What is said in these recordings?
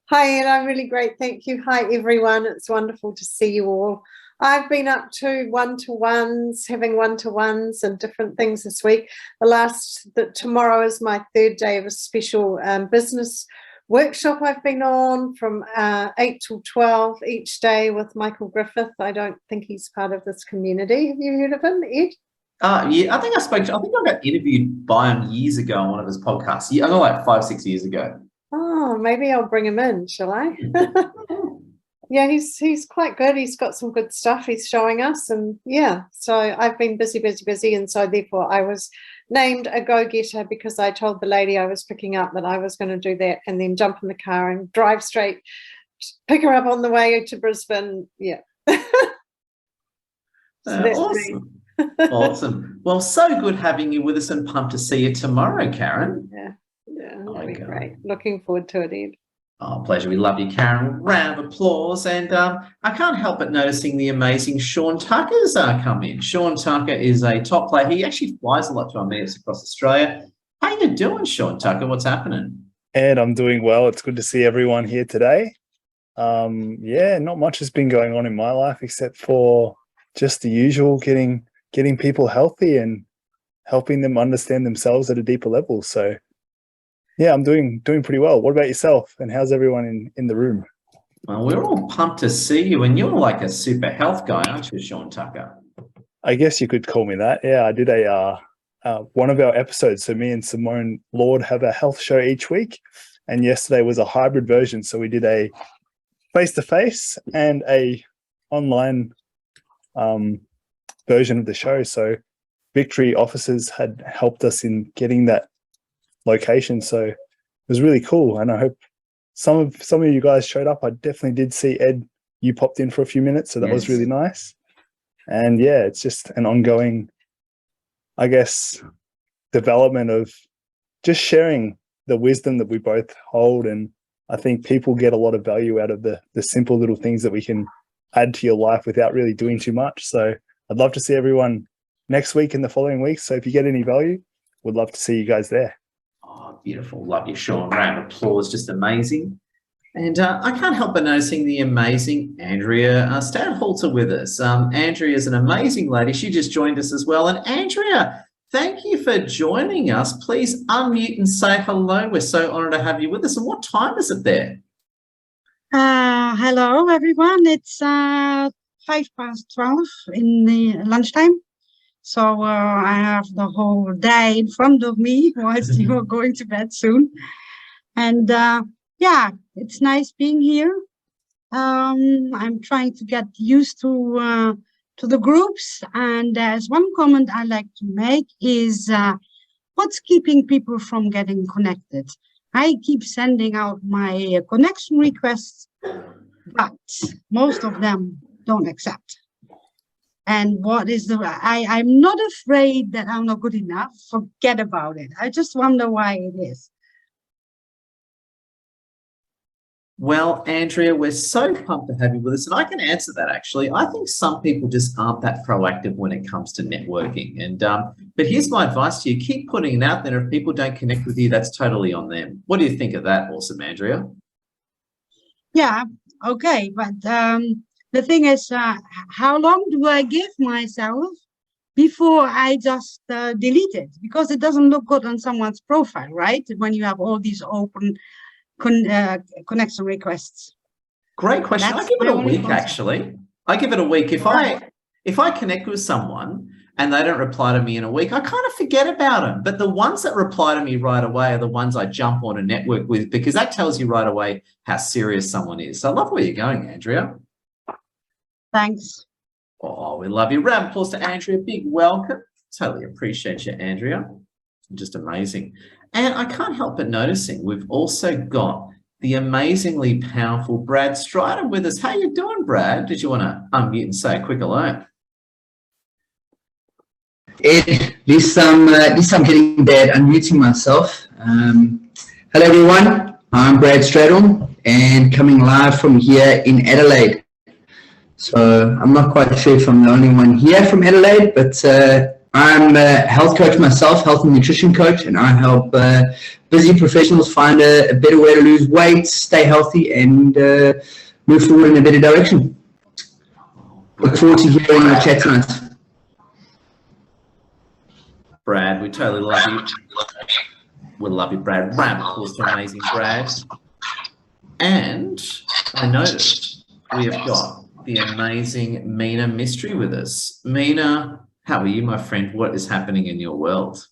Hi, Ed. I'm really great. Thank you. Hi, everyone. It's wonderful to see you all. I've been up to one-to-ones, having one-to-ones and different things this week. Tomorrow is my third day of a special business workshop I've been on from 8 till 12 each day with Michael Griffith. I don't think he's part of this community. Have you heard of him, Ed? Yeah, I think I got interviewed by him years ago on one of his podcasts. Yeah, I know, like 5-6 years ago. Oh, maybe I'll bring him in, shall I? Yeah, he's quite good. He's got some good stuff he's showing us. And yeah, so I've been busy. And so therefore I was named a go-getter because I told the lady I was picking up that I was going to do that and then jump in the car and drive straight, pick her up on the way to Brisbane. Yeah. Awesome. Awesome. Well, so good having you with us and pumped to see you tomorrow, Karen. Yeah, that'll be great. Looking forward to it, Ed. Oh, pleasure. We love you, Karen. Round of applause. And I can't help but noticing the amazing Sean Tucker's come in. Sean Tucker is a top player. He actually flies a lot to our meetups across Australia. How you doing, Sean Tucker? What's happening? Ed, I'm doing well. It's good to see everyone here today. Yeah, not much has been going on in my life except for just the usual, getting people healthy and helping them understand themselves at a deeper level. So yeah, I'm doing pretty well. What about yourself? And how's everyone in the room? Well, we're all pumped to see you, and you're like a super health guy, aren't you, Sean Tucker? I guess you could call me that. Yeah, I did one of our episodes. So me and Simone Lord have a health show each week, and yesterday was a hybrid version. So we did a face-to-face and a online version of the show. So Victory officers had helped us in getting that location, so it was really cool, and I hope some of you guys showed up. I definitely did see Ed, you popped in for a few minutes, so that was really nice. And yeah, it's just an ongoing, I guess, development of just sharing the wisdom that we both hold, and I think people get a lot of value out of the simple little things that we can add to your life without really doing too much. So I'd love to see everyone next week and the following week, so if you get any value, would love to see you guys there. Oh, beautiful. Love you, Sean. Round of applause. Just amazing. And I can't help but noticing the amazing Andrea Stadholter with us. Andrea is an amazing lady. She just joined us as well. And Andrea, thank you for joining us. Please unmute and say hello. We're so honoured to have you with us. And what time is it there? Hello, everyone. It's 12:05 in the lunchtime. So I have the whole day in front of me whilst you're going to bed soon. And yeah, it's nice being here. I'm trying to get used to the groups. And there's one comment I like to make is what's keeping people from getting connected? I keep sending out my connection requests, but most of them don't accept. And what is I'm not afraid that I'm not good enough. Forget about it. I just wonder why it is. Well, Andrea, we're so pumped to have you with us. And I can answer that, actually. I think some people just aren't that proactive when it comes to networking. And but here's my advice to you. Keep putting it out there. If people don't connect with you, that's totally on them. What do you think of that? Awesome, Andrea. Yeah, okay. But the thing is, how long do I give myself before I just delete it? Because it doesn't look good on someone's profile, right? When you have all these open connection requests. Great question. I give it a week, actually. I give it a week. If I connect with someone and they don't reply to me in a week, I kind of forget about them. But the ones that reply to me right away are the ones I jump on and network with, because that tells you right away how serious someone is. So I love where you're going, Andrea. Thanks. Oh, we love you. Round of applause to Andrea. Big welcome. Totally appreciate you, Andrea. Just amazing. And I can't help but noticing we've also got the amazingly powerful Brad Strider with us. How you doing, Brad? Did you want to unmute and say a quick hello? Ed, this I'm getting bad unmuting myself. Hello, everyone. I'm Brad Straddle and coming live from here in Adelaide. So I'm not quite sure if I'm the only one here from Adelaide, but I'm a health coach myself, health and nutrition coach, and I help busy professionals find a better way to lose weight, stay healthy, and move forward in a better direction. Look forward to hearing the chat tonight. Brad, we totally love you. We love you, Brad. Round of applause to amazing Brad. And I noticed we have got the amazing Mina Mystery with us. Mina, how are you, my friend? What is happening in your world?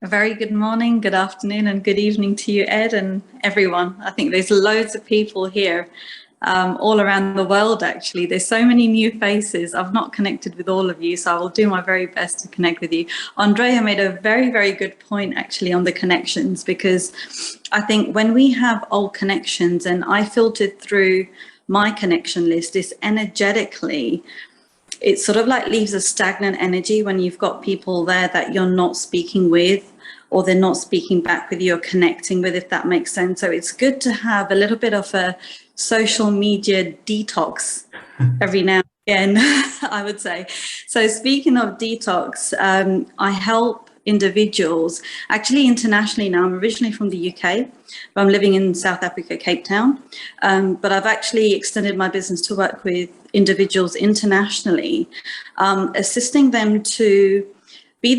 A very good morning, good afternoon, and good evening to you, Ed, and everyone. I think there's loads of people here all around the world, actually. There's so many new faces. I've not connected with all of you, so I will do my very best to connect with you. Andrea made a very, very good point, actually, on the connections, because I think when we have old connections, and I filtered through my connection list, is energetically, it sort of like leaves a stagnant energy when you've got people there that you're not speaking with, or they're not speaking back with you or connecting with, if that makes sense. So it's good to have a little bit of a social media detox every now and again, I would say. So speaking of detox, I help individuals, actually internationally now. I'm originally from the UK, but I'm living in South Africa, Cape Town. But I've actually extended my business to work with individuals internationally, assisting them to be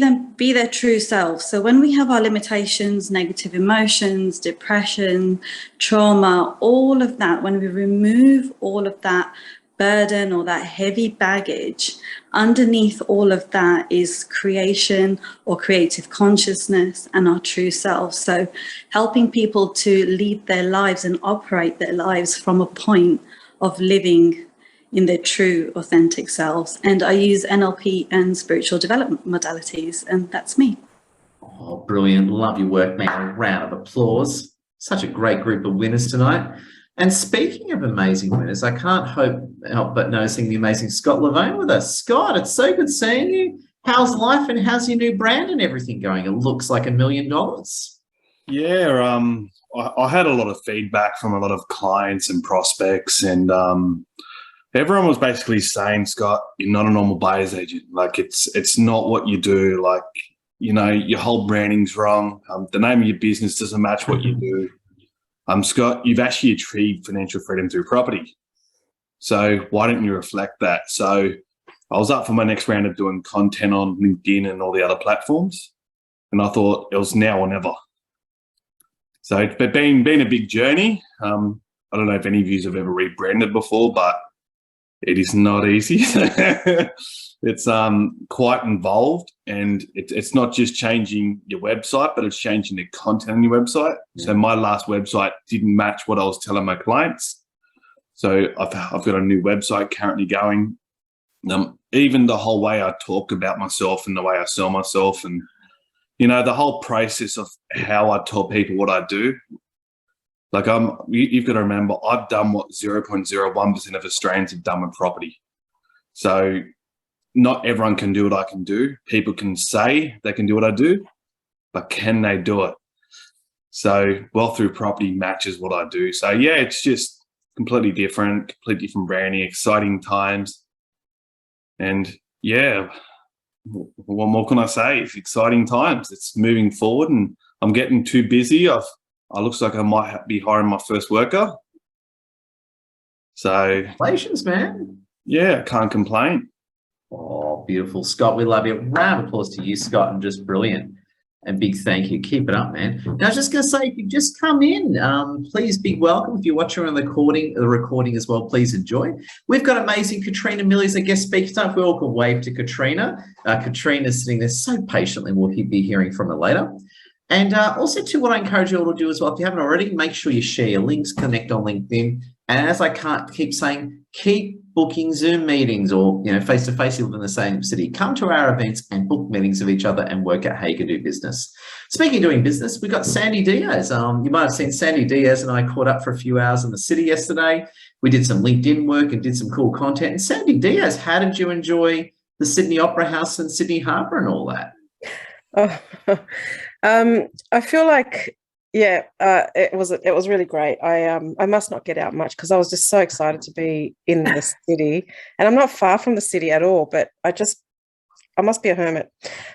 their true self. So when we have our limitations, negative emotions, depression, trauma, all of that, when we remove all of that burden or that heavy baggage, underneath all of that is creation or creative consciousness and our true self. So helping people to lead their lives and operate their lives from a point of living in their true authentic selves. And I use NLP and spiritual development modalities, and that's me. Oh, brilliant. Love your work, man. A round of applause. Such a great group of winners tonight. And speaking of amazing winners, I can't help but noticing the amazing Scott Levone with us. Scott, it's so good seeing you. How's life and how's your new brand and everything going? It looks like $1 million. Yeah, I had a lot of feedback from a lot of clients and prospects, and everyone was basically saying, Scott, you're not a normal buyer's agent. Like it's not what you do. Like, you know, your whole branding's wrong. The name of your business doesn't match what you do. Scott, you've actually achieved financial freedom through property. So why don't you reflect that? So I was up for my next round of doing content on LinkedIn and all the other platforms. And I thought it was now or never. So it's been a big journey. I don't know if any of you have ever rebranded before, but it is not easy. It's quite involved, and it's not just changing your website, but it's changing the content on your website. Yeah. So my last website didn't match what I was telling my clients. So I've got a new website currently going. Even the whole way I talk about myself and the way I sell myself, and you know, the whole process of how I tell people what I do. Like you've got to remember, I've done what 0.01% of Australians have done with property. So not everyone can do what I can do. People can say they can do what I do, but can they do it? So Wealth Through Property matches what I do. So yeah, it's just completely different branding, exciting times. And yeah, what more can I say? It's exciting times. It's moving forward, and I'm getting too busy. It looks like I might be hiring my first worker. So Congratulations, man. Yeah, can't complain. Oh, beautiful. Scott, we love you. Round of applause to you, Scott, and just brilliant. And big thank you. Keep it up, man. Now, I was just going to say, if you just come in, please be welcome. If you're watching on the recording as well, please enjoy. We've got amazing Katrina Millie as a guest speaker tonight. We all can wave to Katrina. Katrina's sitting there so patiently. We'll be hearing from her later. And also, too, what I encourage you all to do as well, if you haven't already, make sure you share your links, connect on LinkedIn. And as I can't keep saying, keep booking Zoom meetings or, you know, face-to-face, you live in the same city. Come to our events and book meetings of each other and work out how you can do business. Speaking of doing business, we've got Sandy Diaz. You might have seen Sandy Diaz and I caught up for a few hours in the city yesterday. We did some LinkedIn work and did some cool content. And Sandy Diaz, how did you enjoy the Sydney Opera House and Sydney Harbour and all that? I feel like, yeah, it was really great. I must not get out much because I was just so excited to be in the city, and I'm not far from the city at all. But I must be a hermit.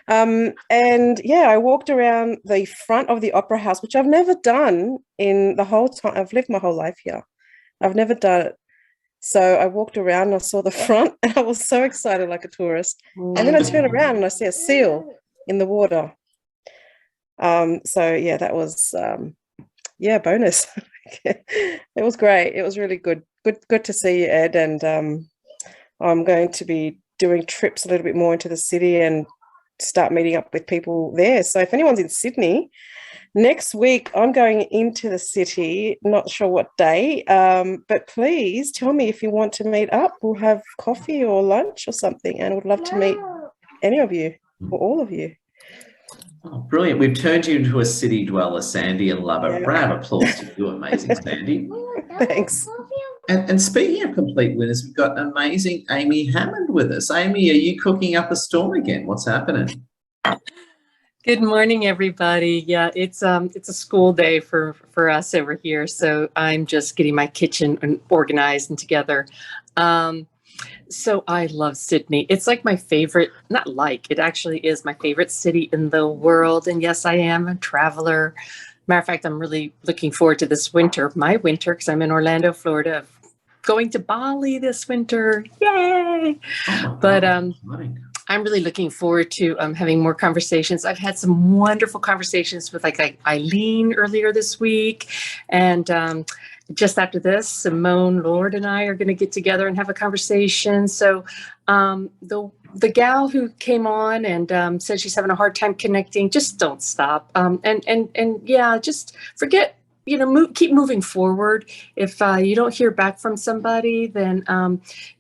And yeah, I walked around the front of the Opera House, which I've never done in the whole time. I've lived my whole life here. I've never done it. So I walked around and I saw the front and I was so excited like a tourist. And then I turn around and I see a seal in the water. So yeah, that was bonus. It was great. It was really good. Good to see you, Ed. And I'm going to be doing trips a little bit more into the city and start meeting up with people there. So if anyone's in Sydney, next week I'm going into the city, not sure what day, but please tell me if you want to meet up. We'll have coffee or lunch or something, and would love to meet any of you or all of you. Oh, brilliant. We've turned you into a city dweller, Sandy, and love a round of applause to you, amazing Sandy. Thanks. And speaking of complete winners, we've got amazing Amy Hammond with us. Amy, are you cooking up a storm again? What's happening? Good morning, everybody. Yeah, it's a school day for us over here, so I'm just getting my kitchen organized and together. So I love Sydney. It's like my favorite, not like, it actually is my favorite city in the world. And yes, I am a traveler. Matter of fact, I'm really looking forward to this winter, my winter, because I'm in Orlando, Florida, going to Bali this winter. Yay! Oh, but I'm really looking forward to having more conversations. I've had some wonderful conversations with like Eileen earlier this week. And just after this, Simone Lord and I are going to get together and have a conversation. So the gal who came on and said she's having a hard time connecting, just don't stop. And yeah, just forget, keep moving forward. If you don't hear back from somebody, then,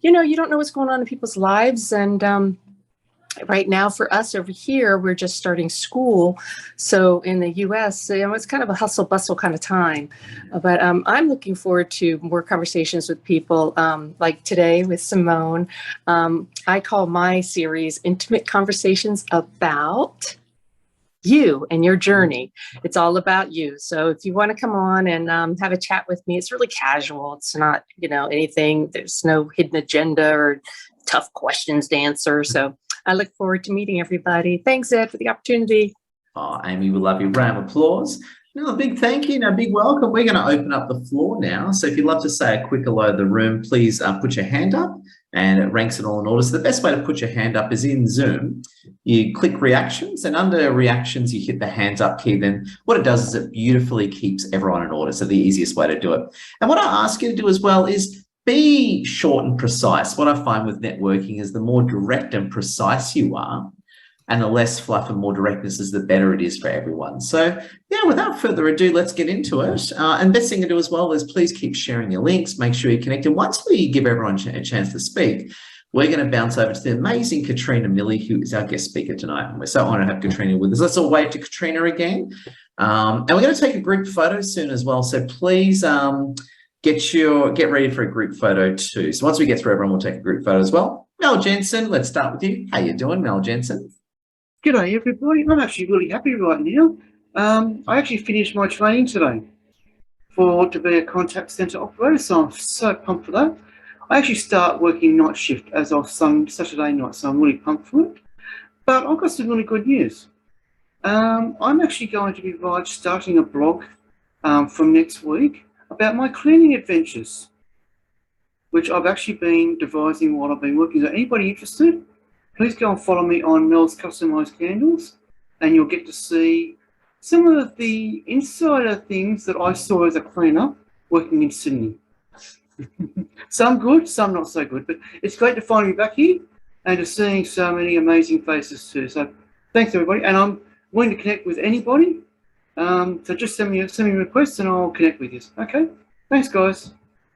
you don't know what's going on in people's lives. And right now for us over here, we're just starting school. So in the US, it's kind of a hustle bustle kind of time. But I'm looking forward to more conversations with people like today with Simone. I call my series Intimate Conversations About You and Your Journey. It's all about you. So if you want to come on and have a chat with me, it's really casual. It's not, anything. There's no hidden agenda or tough questions to answer. So I look forward to meeting everybody. Thanks, Ed, for the opportunity. Oh, Amy, we love you. Round of applause. No, a big thank you. No, big welcome. We're going to open up the floor now. So if you'd love to say a quick hello to the room, please put your hand up, and it ranks it all in order. So the best way to put your hand up is in Zoom. You click reactions, and under reactions, you hit the hands up key. Then what it does is it beautifully keeps everyone in order. So the easiest way to do it. And what I ask you to do as well is be short and precise. What I find with networking is the more direct and precise you are, and the less fluff and more directness is, the better it is for everyone. So yeah, without further ado, let's get into it. And best thing to do as well is please keep sharing your links, make sure you're connected. Once we give everyone a chance to speak, we're going to bounce over to the amazing Katrina Milley, who is our guest speaker tonight. And we're so honored to have Katrina with us. Let's all wave to Katrina again. And we're going to take a group photo soon as well. So please get ready for a group photo too. So once we get through everyone, we'll take a group photo as well. Mel Jensen, let's start with you. How you doing, Mel Jensen? G'day everybody. I'm actually really happy right now. I actually finished my training today to be a contact centre operator, so I'm so pumped for that. I actually start working night shift as of Saturday night, so I'm really pumped for it. But I've got some really good news. I'm actually going to be starting a blog from next week about my cleaning adventures, which I've actually been devising while I've been working. So anybody interested, please go and follow me on Mel's Customised Candles, and you'll get to see some of the insider things that I saw as a cleaner working in Sydney. Some good, some not so good, but it's great to find me back here and to seeing so many amazing faces too. So thanks everybody, and I'm willing to connect with anybody. So just send me requests and I'll connect with you. Okay, thanks guys.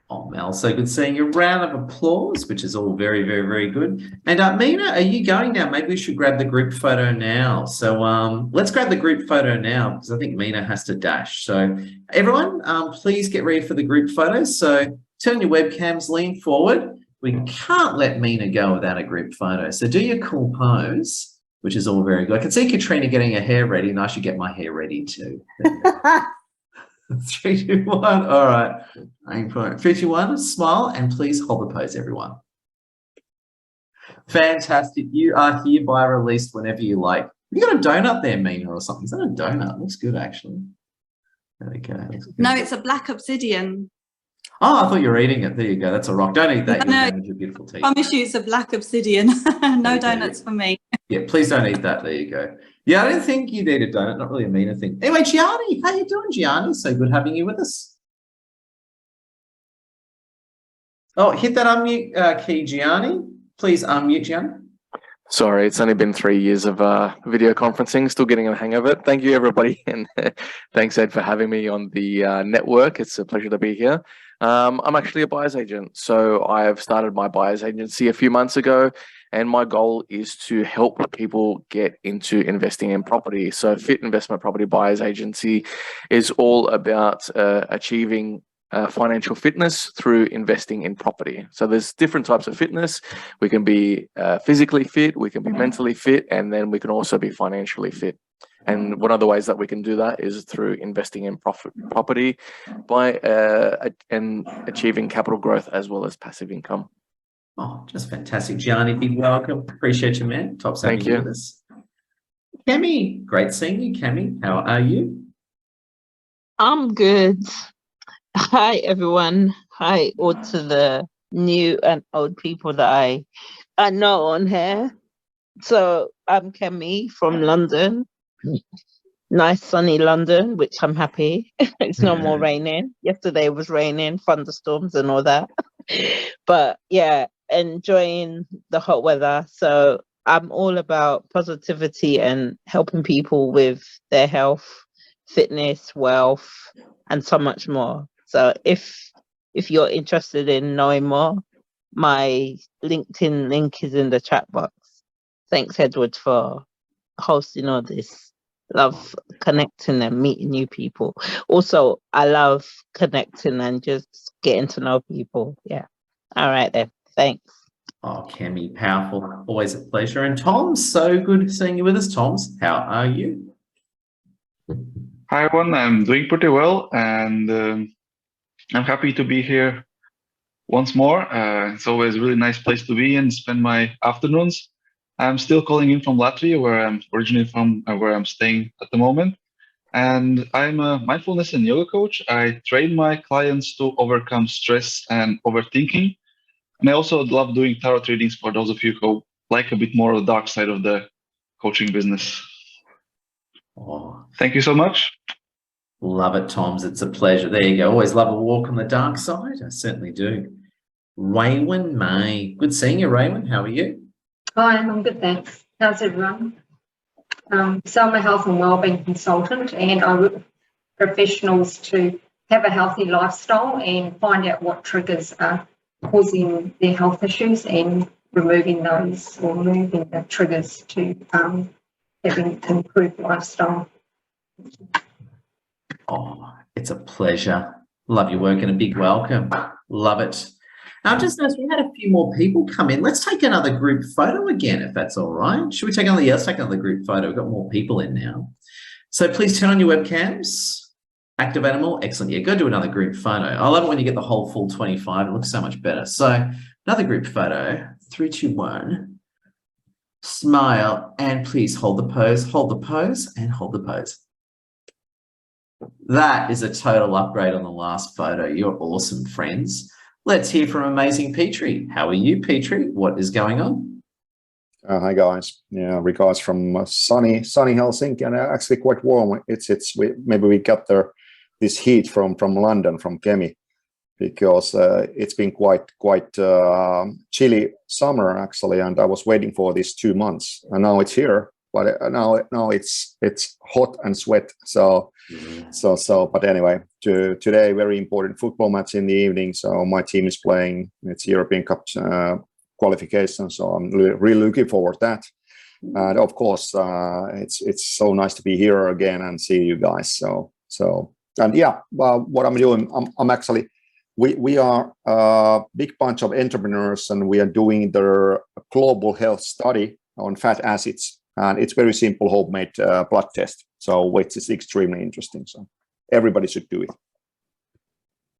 Oh, Mel, so good seeing you. Round of applause, which is all very, very, very good. And Mina, are you going now? Maybe we should grab the group photo now. So let's grab the group photo now, because I think Mina has to dash. So everyone, please get ready for the group photos. So turn your webcams, lean forward. We can't let Mina go without a group photo. So do your cool pose, which is all very good. I can see Katrina getting her hair ready, and I should get my hair ready too. 3, 2, 1. All right. Aim for it. 3, 2, 1. Smile, and please hold the pose, everyone. Fantastic. You are hereby released whenever you like. You got a donut there, Mina, or something. Is that a donut? Looks good, actually. There we go. Looks good. No, it's a black obsidian. Oh, I thought you were eating it. There you go. That's a rock. Don't eat that. You'll No, damage your beautiful teeth. I promise you it's a black obsidian. No Okay. donuts for me. Yeah, please don't eat that. There you go. Yeah, I didn't think you'd eat a donut. Not really a Mina thing. Anyway, Gianni, how you doing, Gianni? So good having you with us. Oh, hit that unmute key, Gianni. Please unmute, Gianni. Sorry, it's only been 3 years of video conferencing, still getting a hang of it. Thank you, everybody. And thanks, Ed, for having me on the network. It's a pleasure to be here. I'm actually a buyer's agent. So I have started my buyer's agency a few months ago, and my goal is to help people get into investing in property. So Fit Investment Property Buyer's Agency is all about achieving financial fitness through investing in property. So there's different types of fitness. We can be physically fit, we can be mentally fit, and then we can also be financially fit. And one of the ways that we can do that is through investing in property by and achieving capital growth as well as passive income. Oh, just fantastic, Gianni. Big welcome. Appreciate you, man. Top having you with us. Kemi, great seeing you, Kemi. How are you? I'm good. Hi, everyone. Hi, all to the new and old people that I know on here. So I'm Kemi from London. Nice sunny London, which I'm happy. It's no more raining. Yesterday it was raining, thunderstorms and all that. But yeah, enjoying the hot weather. So I'm all about positivity and helping people with their health, fitness, wealth, and so much more. So if you're interested in knowing more, my LinkedIn link is in the chat box. Thanks, Edward, for hosting all this. Love connecting and meeting new people. Also, I love connecting and just getting to know people. Yeah. All right then. Thanks. Oh, Kemi, powerful. Always a pleasure. And Tom, so good seeing you with us. Toms, how are you? Hi, everyone. I'm doing pretty well, and I'm happy to be here once more. It's always a really nice place to be and spend my afternoons. I'm still calling in from Latvia, where I'm originally from, where I'm staying at the moment. And I'm a mindfulness and yoga coach. I train my clients to overcome stress and overthinking. And I also love doing tarot readings for those of you who like a bit more of the dark side of the coaching business. Oh, thank you so much. Love it, Toms. It's a pleasure. There you go. Always love a walk on the dark side. I certainly do. Raywin May. Good seeing you, Raywin. How are you? Hi, I'm good, thanks. How's everyone? So I'm a health and wellbeing consultant, and I work with professionals to have a healthy lifestyle and find out what triggers are causing their health issues and removing those or moving the triggers to having an improved lifestyle. Oh, it's a pleasure. Love your work and a big welcome. Love it. Now, just noticed we had a few more people come in. Let's take another group photo again, if that's all right. Should we take another? Let's take another group photo. We've got more people in now. So please turn on your webcams. Active animal. Excellent. Yeah, go do another group photo. I love it when you get the whole full 25. It looks so much better. So another group photo. 3, 2, 1. Smile and please hold the pose. Hold the pose and hold the pose. That is a total upgrade on the last photo. You're awesome, friends. Let's hear from amazing Petrie. How are you, Petrie? What is going on? Hi guys. Yeah, regards from sunny Helsinki, and actually quite warm. Maybe we got this heat from London, from Kemi, because it's been quite chilly summer actually, and I was waiting for this 2 months, and now it's here. But now it's hot and sweat. So but anyway, today very important football match in the evening. So my team is playing. It's European Cup qualification. So I'm really looking forward to that. And of course, it's so nice to be here again and see you guys. So and yeah, what I'm doing, I'm actually we are a big bunch of entrepreneurs, and we are doing the global health study on fat acids. And it's very simple homemade blood test. So which is extremely interesting. So everybody should do it.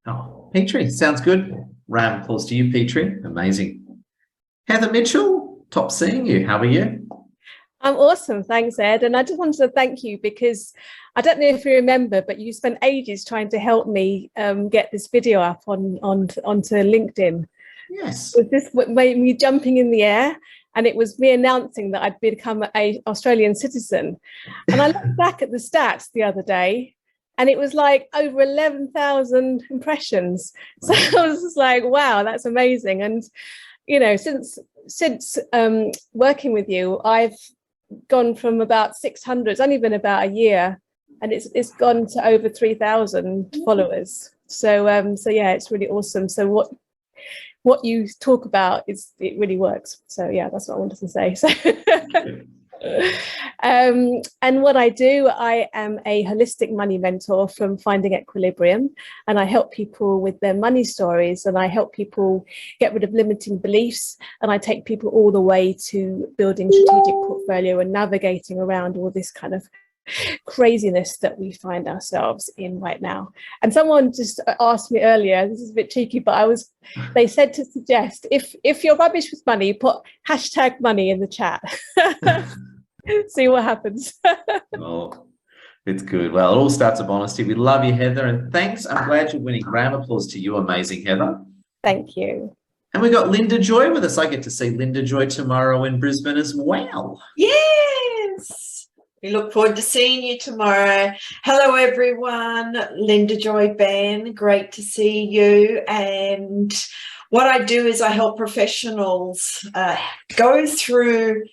Oh, Petrie, sounds good. Round of applause to you, Petrie. Amazing. Heather Mitchell, top seeing you. How are you? I'm awesome. Thanks, Ed. And I just wanted to thank you because I don't know if you remember, but you spent ages trying to help me get this video up onto LinkedIn. Yes. With this made me jumping in the air, and it was me announcing that I'd become an Australian citizen. And I looked back at the stats the other day, and it was like over 11,000 impressions. So I was just like, wow, that's amazing. And, you know, since working with you, I've gone from about 600, it's only been about a year, and it's gone to over 3,000 followers. So yeah, it's really awesome. So what you talk about it really works. So yeah, that's what I wanted to say. So and what I do, I am a holistic money mentor from Finding Equilibrium, and I help people with their money stories, and I help people get rid of limiting beliefs, and I take people all the way to building strategic portfolio and navigating around all this kind of craziness that we find ourselves in right now. And someone just asked me earlier, this is a bit cheeky, but they said to suggest if you're rubbish with money, put #money in the chat. See what happens. Oh, it's good. Well, it all starts with honesty. We love you, Heather, and thanks. I'm glad you're winning. Round of applause to you, amazing Heather. Thank you. And we got Linda Joy with us. I get to see Linda Joy tomorrow in Brisbane as well. Yes. We look forward to seeing you tomorrow. Hello, everyone. Linda Joy Ben, great to see you. And what I do is I help professionals go through,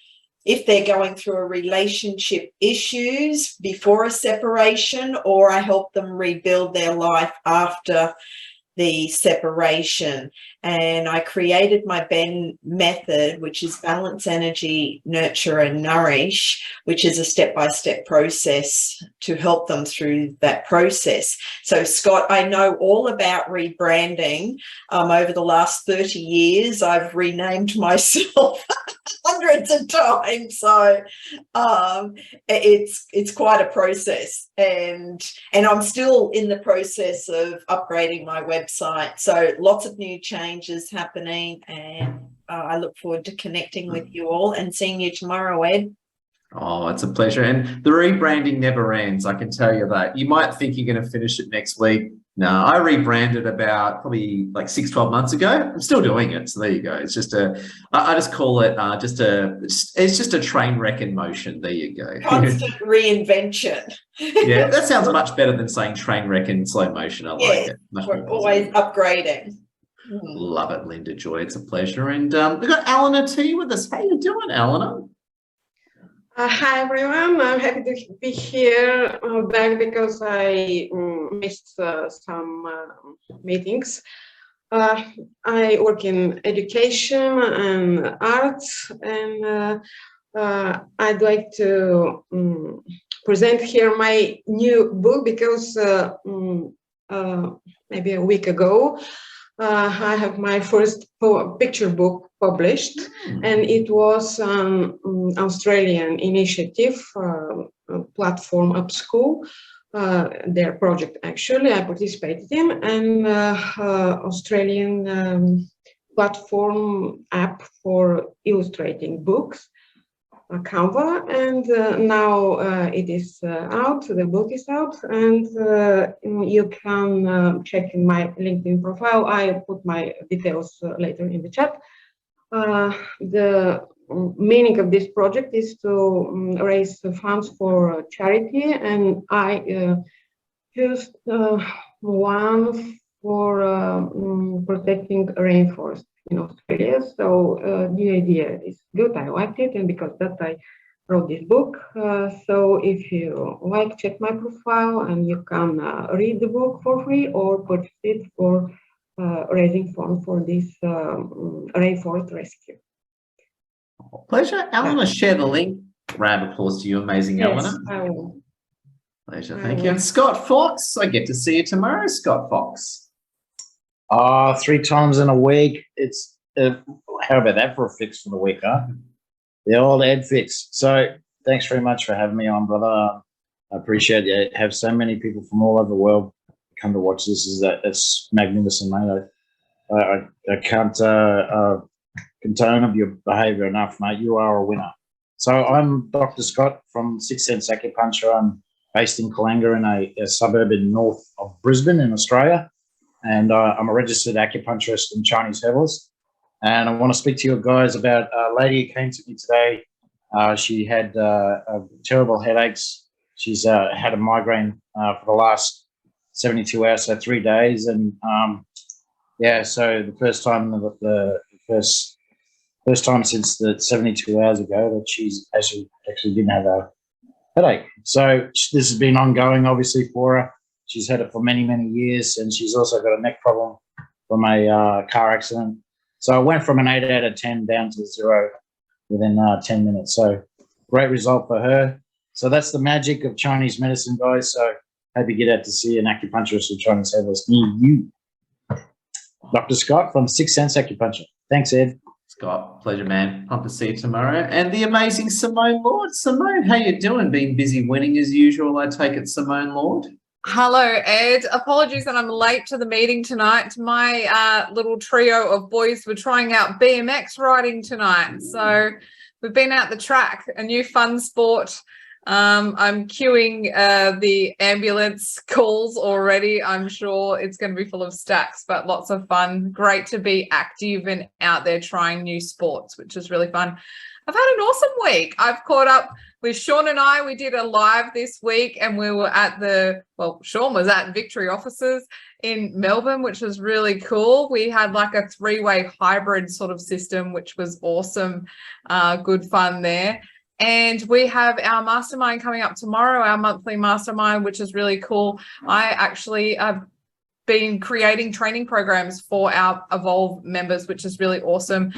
if they're going through a relationship issues before a separation, or I help them rebuild their life after the separation. And I created my Ben method, which is Balance, Energy, Nurture and Nourish, which is a step-by-step process to help them through that process. So Scott, I know all about rebranding. Over the last 30 years, I've renamed myself hundreds of times. So it's quite a process, and I'm still in the process of upgrading my website. So lots of new changes happening, and I look forward to connecting with you all and seeing you tomorrow, Ed. Oh, it's a pleasure. And the rebranding never ends. I can tell you that. You might think you're going to finish it next week. No, I rebranded about probably like 6-12 months ago. I'm still doing it. So there you go. It's just I just call it it's just a train wreck in motion. There you go. Constant reinvention. Yeah, that sounds much better than saying train wreck in slow motion. I like it. Much we're always upgrading. Love it, Linda Joy. It's a pleasure. And we've got Eleanor T with us. How you doing, Eleanor? Hi everyone, I'm happy to be here back because I missed some meetings. I work in education and arts, and I'd like to present here my new book because maybe a week ago I have my first picture book published, and it was an Australian initiative, platform Upschool, their project actually I participated in, and Australian platform app for illustrating books, Canva, and now it is out, the book is out, and you can check in my LinkedIn profile. I put my details later in the chat. The meaning of this project is to raise funds for charity, and I choose one for protecting rainforest in Australia. So the idea is good. I liked it, and because that I wrote this book. So if you like, check my profile, and you can read the book for free or purchase it for raising funds for this rainforest rescue. Pleasure. Eleanor, share the link. Round of applause to you, amazing Yes, Eleanor. I will. Pleasure. Thank you. And Scott Fox, I get to see you tomorrow, Scott Fox. 3 times in a week. It's how about that for a fix for the week, huh? The old Ed fix. So thanks very much for having me on, brother. I appreciate it. Have so many people from all over the world come to watch this. It's magnificent, mate. I can't condone of your behaviour enough, mate. You are a winner. So I'm Dr. Scott from Sixth Sense Acupuncture. I'm based in Kalanga in a suburb in north of Brisbane in Australia. And I'm a registered acupuncturist and Chinese herbalist. And I want to speak to you guys about a lady who came to me today. She had terrible headaches. She's had a migraine for the last 72 hours, so 3 days. And so the first time since the 72 hours ago that she's actually didn't have a headache. So this has been ongoing, obviously, for her. She's had it for many, many years, and she's also got a neck problem from a car accident. So I went from an 8 out of 10 down to 0 within 10 minutes. So great result for her. So that's the magic of Chinese medicine, guys. So hope you get out to see an acupuncturist or Chinese herbalist near you. Dr. Scott from Sixth Sense Acupuncture. Thanks, Ed. Scott, pleasure, man. Pumped to see you tomorrow. And the amazing Simone Lord. Simone, how you doing? Being busy winning as usual, I take it, Simone Lord. Hello, Ed. Apologies that I'm late to the meeting tonight. My little trio of boys were trying out BMX riding tonight. So we've been out the track, a new fun sport. I'm queuing the ambulance calls already. I'm sure it's going to be full of stacks, but lots of fun. Great to be active and out there trying new sports, which is really fun. I've had an awesome week. I've caught up with Sean and I. We did a live this week and we were at Sean was at Victory offices in Melbourne, which was really cool. We had like a 3-way hybrid sort of system, which was awesome. Good fun there. And we have our mastermind coming up tomorrow, our monthly mastermind, which is really cool. I actually have been creating training programs for our Evolve members, which is really awesome.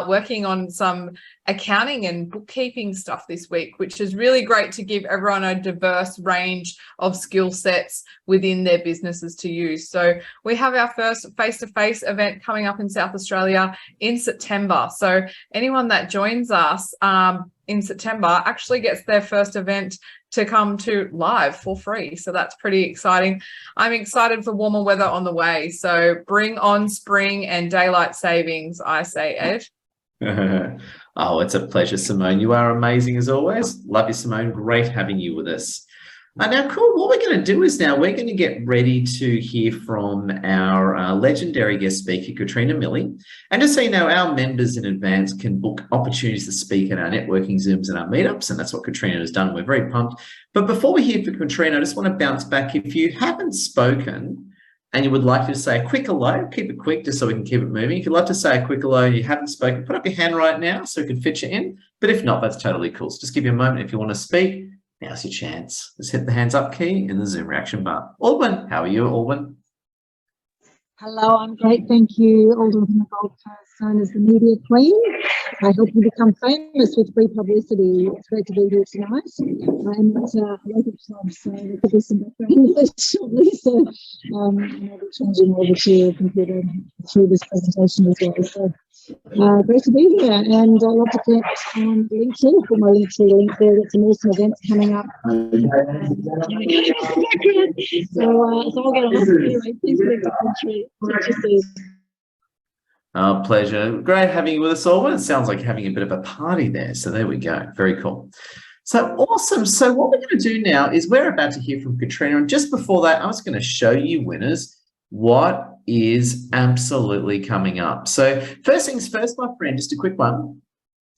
Working on some accounting and bookkeeping stuff this week, which is really great to give everyone a diverse range of skill sets within their businesses to use. So we have our first face-to-face event coming up in South Australia in September. So anyone that joins us in September actually gets their first event to come to live for free. So that's pretty exciting. I'm excited for warmer weather on the way. So bring on spring and daylight savings, I say, Ed. Oh, it's a pleasure, Simone. You are amazing as always. Love you, Simone. Great having you with us. Now, cool. What we're going to do is now we're going to get ready to hear from our legendary guest speaker, Katrina Milley. And just so you know, our members in advance can book opportunities to speak at our networking Zooms and our meetups, and that's what Katrina has done. We're very pumped. But before we hear from Katrina, I just want to bounce back. If you haven't spoken and you would like to say a quick hello, keep it quick just so we can keep it moving. If you'd like to say a quick hello and you haven't spoken, put up your hand right now so we can fit you in. But if not, that's totally cool. So just give you a moment if you want to speak. Now's your chance. Just hit the hands up key in the Zoom reaction bar. Alban, how are you, Alban? Hello, I'm great, thank you. Alban from the Gold Coast, known as the Media Queen. I hope you become famous with free publicity. It's great to be here tonight. I'm at a local club, so there could be some background noise shortly. So I'll be changing over to a computer through this presentation as well. So great to be here, and I'd love to connect on LinkedIn. Put my Linktree link there. Got some awesome events coming up. So I'll get on. Anyway, please connect to Linktree. Pleasure. Great having you with us, Alban. It sounds like having a bit of a party there. So there we go. Very cool. So awesome. So what we're going to do now is we're about to hear from Katrina. And just before that, I was going to show you, winners, what is absolutely coming up. So first things first, my friend, just a quick one.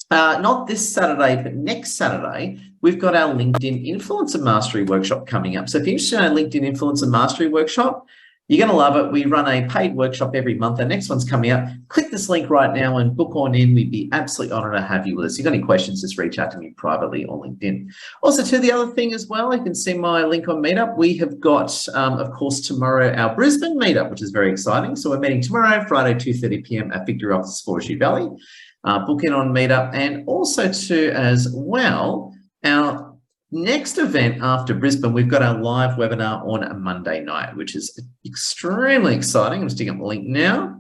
Not this Saturday, but next Saturday, we've got our LinkedIn Influencer Mastery Workshop coming up. So if you're interested in our LinkedIn Influencer Mastery Workshop, you're going to love it. We run a paid workshop every month. Our next one's coming up. Click this link right now and book on in. We'd be absolutely honored to have you with us. If you've got any questions, just reach out to me privately on LinkedIn. Also, to the other thing as well, you can see my link on Meetup. We have got, of course, tomorrow our Brisbane Meetup, which is very exciting. So we're meeting tomorrow, Friday, 2:30 p.m. at Victory Office, Forestry Valley. Book in on Meetup. And also, too, as well, our next event after Brisbane, we've got our live webinar on a Monday night, which is extremely exciting. I'm sticking up the link now.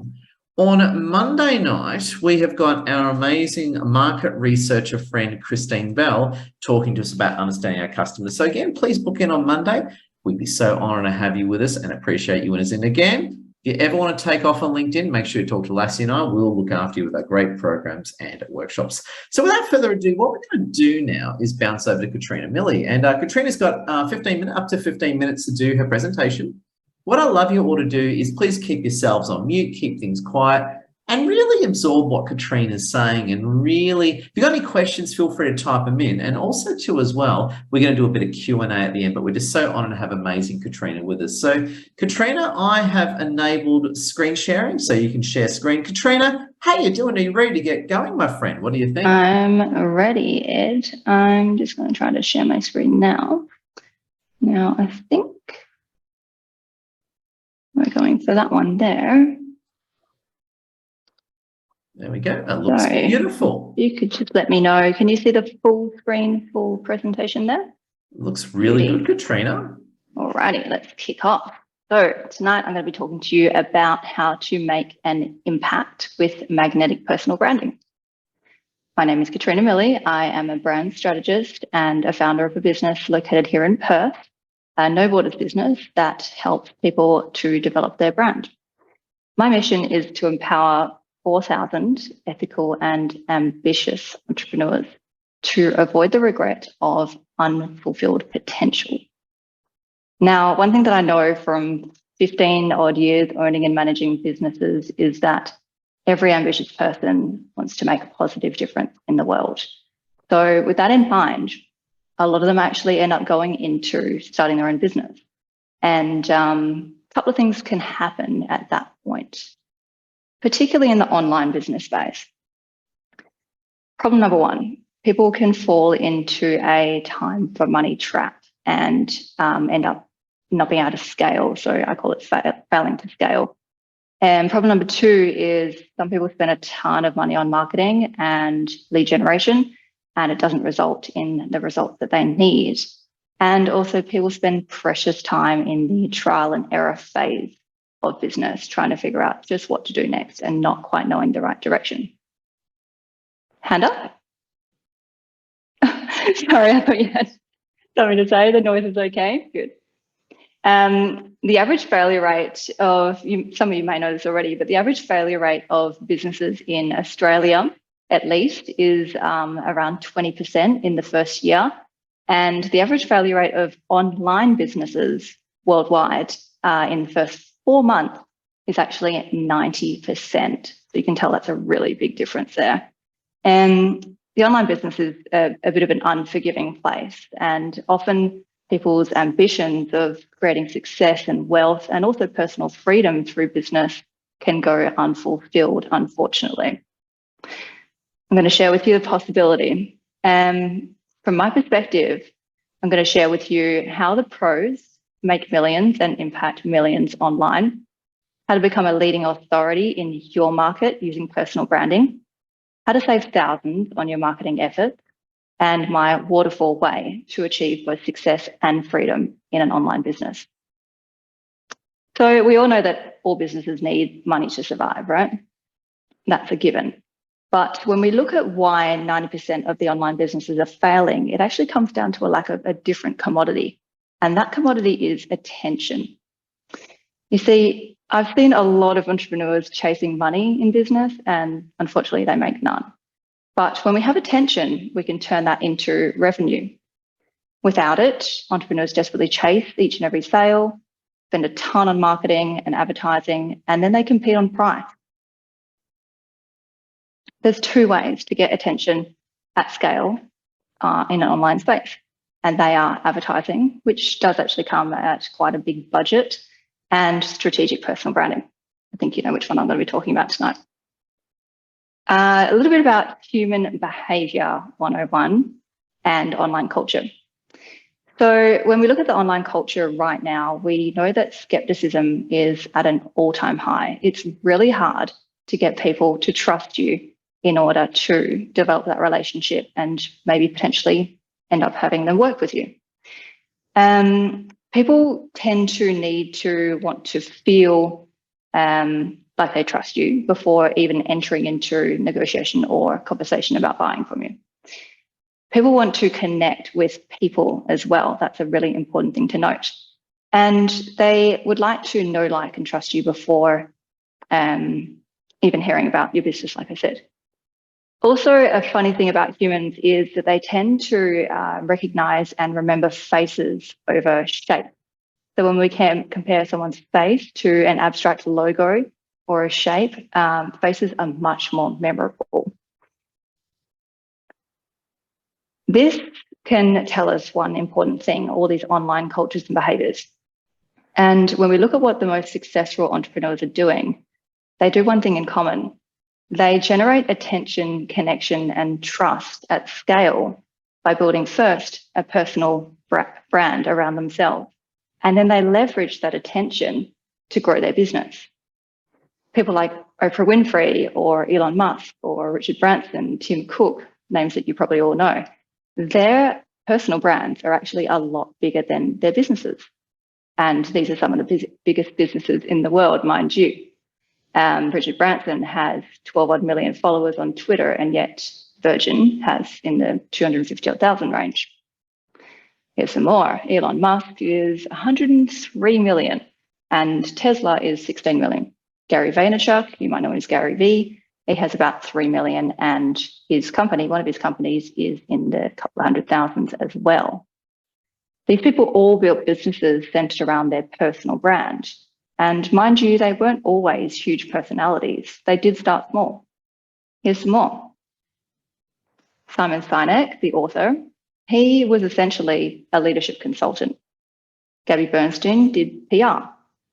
On Monday night, we have got our amazing market researcher friend, Christine Bell, talking to us about understanding our customers. So again, please book in on Monday. We'd be so honored to have you with us and appreciate you winners. And again, If you ever want to take off on LinkedIn, make sure you talk to Lassie and I. We'll look after you with our great programs and workshops. So without further ado, what we're going to do now is bounce over to Katrina Milley. And Katrina's got up to 15 minutes to do her presentation. What I love you all to do is please keep yourselves on mute, keep things quiet, and really absorb what Katrina's saying. And really, if you've got any questions, feel free to type them in. And also too, as well, we're going to do a bit of Q&A at the end, but we're just so honored to have amazing Katrina with us. So Katrina, I have enabled screen sharing so you can share screen. Katrina, how you doing? Are you ready to get going, my friend? What do you think? I'm ready, Ed. I'm just going to try to share my screen now. Now, I think we're going for that one there. There we go. That looks So, beautiful. You could just let me know. Can you see the full screen, full presentation there? Looks really good, Katrina. Alrighty, let's kick off. So tonight I'm going to be talking to you about how to make an impact with magnetic personal branding. My name is Katrina Milley. I am a brand strategist and a founder of a business located here in Perth, a no borders business that helps people to develop their brand. My mission is to empower 4,000 ethical and ambitious entrepreneurs to avoid the regret of unfulfilled potential. Now, one thing that I know from 15 odd years owning and managing businesses is that every ambitious person wants to make a positive difference in the world. So with that in mind, a lot of them actually end up going into starting their own business. And a couple of things can happen at that point, particularly in the online business space. Problem number one, people can fall into a time for money trap and end up not being able to scale. So I call it failing to scale. And problem number two is some people spend a ton of money on marketing and lead generation, and it doesn't result in the results that they need. And also people spend precious time in the trial and error phase of business, trying to figure out just what to do next and not quite knowing the right direction. Hand up. Sorry, I thought you had something to say. The noise is okay. Good. The average failure rate of, some of you may know this already, but the average failure rate of businesses in Australia, at least, is around 20% in the first year. And the average failure rate of online businesses worldwide in the first 4 months is actually at 90%. So you can tell that's a really big difference there. And the online business is a bit of an unforgiving place, and often people's ambitions of creating success and wealth and also personal freedom through business can go unfulfilled, unfortunately. I'm going to share with you the possibility. And from my perspective, I'm going to share with you how the pros make millions and impact millions online, how to become a leading authority in your market using personal branding, how to save thousands on your marketing efforts, and my waterfall way to achieve both success and freedom in an online business. So we all know that all businesses need money to survive, right? That's a given. But when we look at why 90% of the online businesses are failing, it actually comes down to a lack of a different commodity. And that commodity is attention. You see, I've seen a lot of entrepreneurs chasing money in business, and unfortunately they make none. But when we have attention, we can turn that into revenue. Without it, entrepreneurs desperately chase each and every sale, spend a ton on marketing and advertising, and then they compete on price. There's two ways to get attention at scale in an online space, and they are advertising, which does actually come at quite a big budget, and strategic personal branding. I think you know which one I'm going to be talking about tonight. A little bit about human behavior 101 and online culture. So when we look at the online culture right now, we know that skepticism is at an all-time high. It's really hard to get people to trust you in order to develop that relationship and maybe potentially end up having them work with you. People tend to need to want to feel like they trust you before even entering into negotiation or conversation about buying from you. People want to connect with people as well. That's a really important thing to note. And they would like to know, like, and trust you before even hearing about your business, like I said. Also, a funny thing about humans is that they tend to recognize and remember faces over shape. So when we can compare someone's face to an abstract logo or a shape, faces are much more memorable. This can tell us one important thing, all these online cultures and behaviors. And when we look at what the most successful entrepreneurs are doing, they do one thing in common. They generate attention, connection, and trust at scale by building first a personal brand around themselves. And then they leverage that attention to grow their business. People like Oprah Winfrey or Elon Musk or Richard Branson, Tim Cook, names that you probably all know, their personal brands are actually a lot bigger than their businesses. And these are some of the biggest businesses in the world, mind you. Richard Branson has 12 million followers on Twitter, and yet Virgin has in the 250,000 range. Here's some more. Elon Musk is 103 million, and Tesla is 16 million. Gary Vaynerchuk, you might know him as Gary V, he has about 3 million, and his company, one of his companies, is in the couple of 100,000s as well. These people all built businesses centered around their personal brand. And mind you, they weren't always huge personalities. They did start small. Here's some more. Simon Sinek, the author, he was essentially a leadership consultant. Gabby Bernstein did PR.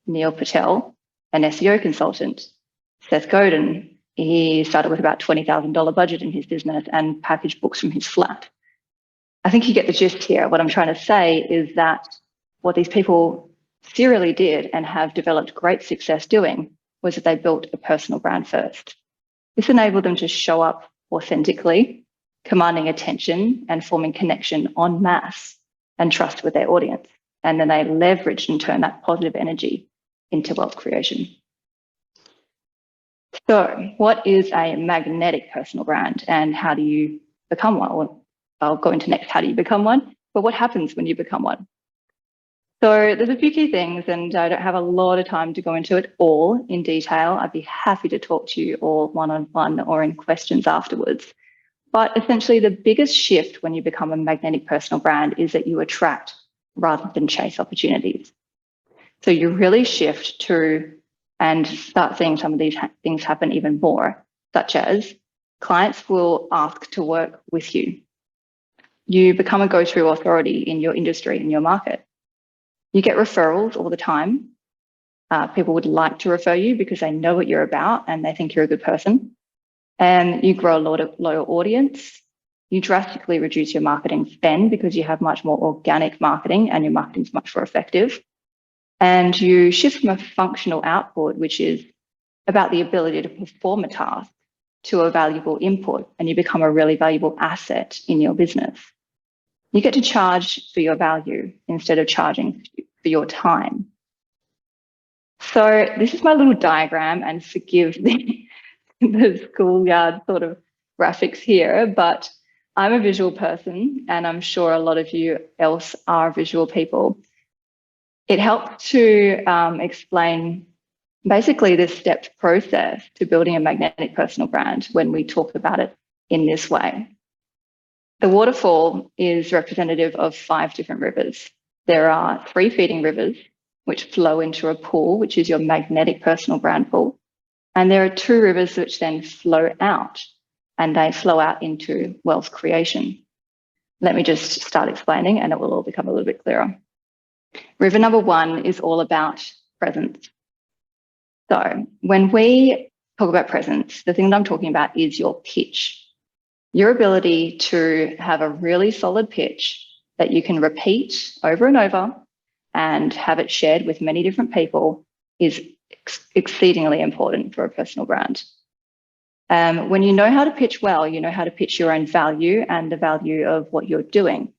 Neil Patel, an SEO consultant. Seth Godin, he started with about $20,000 budget in his business and packaged books from his flat. I think you get the gist here. What I'm trying to say is that what these people serially did and have developed great success doing was that they built a personal brand first. This enabled them to show up authentically, commanding attention and forming connection en masse and trust with their audience. And then they leveraged and turned that positive energy into wealth creation. So what is a magnetic personal brand and how do you become one? Well, I'll go into next, how do you become one? But what happens when you become one? So there's a few key things, and I don't have a lot of time to go into it all in detail. I'd be happy to talk to you all one-on-one or in questions afterwards. But essentially, the biggest shift when you become a magnetic personal brand is that you attract rather than chase opportunities. So you really shift to and start seeing some of these things happen even more, such as clients will ask to work with you. You become a go-to authority in your industry, in your market. You get referrals all the time. People would like to refer you because they know what you're about and they think you're a good person. And you grow a loyal audience. You drastically reduce your marketing spend because you have much more organic marketing and your marketing is much more effective. And you shift from a functional output, which is about the ability to perform a task, to a valuable input, and you become a really valuable asset in your business. You get to charge for your value instead of charging for your time. So this is my little diagram, and forgive the schoolyard sort of graphics here, but I'm a visual person and I'm sure a lot of you else are visual people. It helps to explain basically the stepped process to building a magnetic personal brand when we talk about it in this way. The waterfall is representative of 5 different rivers. There are 3 feeding rivers, which flow into a pool, which is your magnetic personal brand pool. And there are 2 rivers which then flow out, and they flow out into wealth creation. Let me just start explaining and it will all become a little bit clearer. River number 1 is all about presence. So when we talk about presence, the thing that I'm talking about is your pitch. Your ability to have a really solid pitch that you can repeat over and over and have it shared with many different people is exceedingly important for a personal brand. When you know how to pitch well, you know how to pitch your own value and the value of what you're doing.